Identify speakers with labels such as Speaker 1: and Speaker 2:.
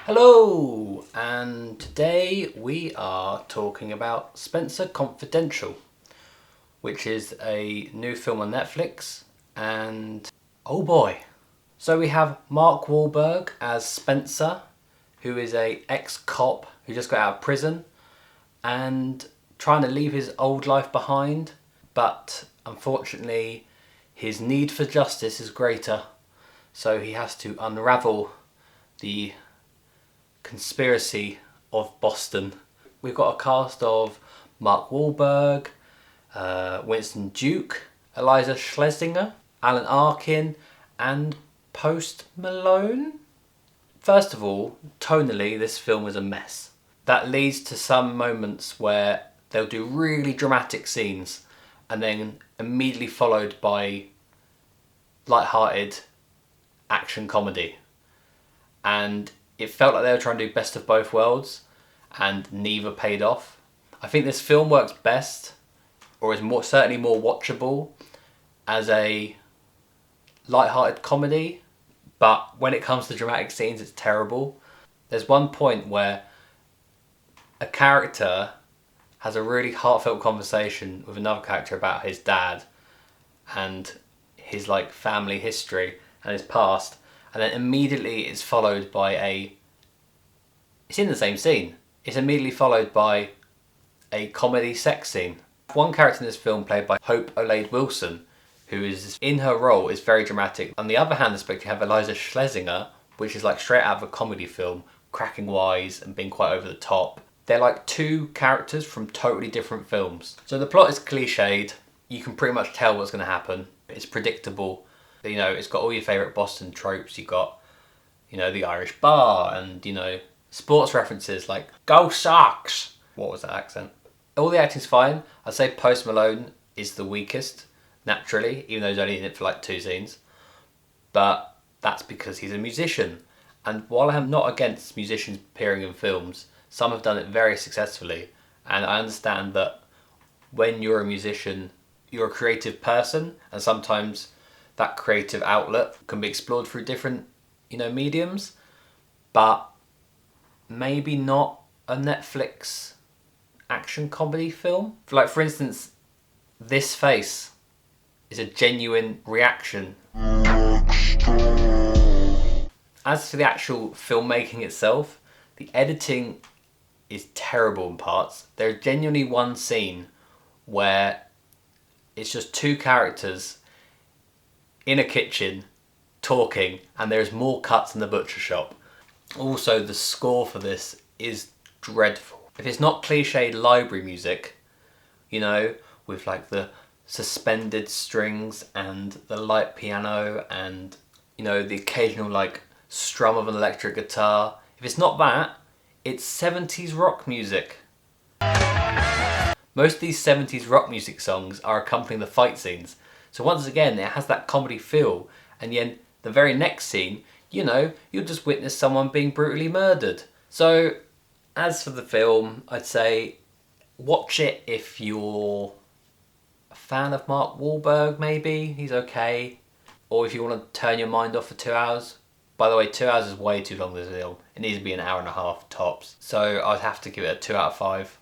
Speaker 1: Hello, and today we are talking about Spenser Confidential, which is a new film on Netflix, and oh boy. So we have Mark Wahlberg as Spenser, who is a ex-cop who just got out of prison and trying to leave his old life behind, but unfortunately his need for justice is greater, so he has to unravel the conspiracy of Boston. We've got a cast of Mark Wahlberg, Winston Duke, Eliza Schlesinger, Alan Arkin, and Post Malone. First of all, tonally, this film is a mess. That leads to some moments where they'll do really dramatic scenes and then immediately followed by light-hearted action comedy. And it felt like they were trying to do best of both worlds, and neither paid off. I think this film works best, or is certainly more watchable, as a light-hearted comedy, but when it comes to dramatic scenes, it's terrible. There's one point where a character has a really heartfelt conversation with another character about his dad and his family history and his past, and then immediately it's followed by it's in the same scene. It's immediately followed by a comedy sex scene. One character in this film, played by Hope Olade Wilson, who is in her role, is very dramatic. On the other hand, I expect you have Eliza Schlesinger, which is straight out of a comedy film, cracking wise and being quite over the top. They're like two characters from totally different films. So the plot is cliched. You can pretty much tell what's going to happen. It's predictable. You know, it's got all your favourite Boston tropes. You've got, the Irish bar and, sports references like Go Sox. What was that accent? All the acting's fine. I'd say Post Malone is the weakest, naturally, even though he's only in it for 2 scenes. But that's because he's a musician. And while I'm not against musicians appearing in films, some have done it very successfully. And I understand that when you're a musician, you're a creative person, and sometimes that creative outlet can be explored through different, mediums, but maybe not a Netflix action comedy film. For instance, this face is a genuine reaction. As for the actual filmmaking itself, the editing is terrible in parts. There's genuinely one scene where it's just 2 characters in a kitchen talking, and there's more cuts in the butcher shop. Also, the score for this is dreadful. If it's not cliched library music, with the suspended strings and the light piano and, the occasional strum of an electric guitar. If it's not that, it's 70s rock music. Most of these 70s rock music songs are accompanying the fight scenes. So once again, it has that comedy feel, and then the very next scene, you'll just witness someone being brutally murdered. So, as for the film, I'd say watch it if you're a fan of Mark Wahlberg, maybe. He's okay. Or if you want to turn your mind off for 2 hours. By the way, 2 hours is way too long, this film. It needs to be an hour and a half tops. So I'd have to give it a 2 out of 5.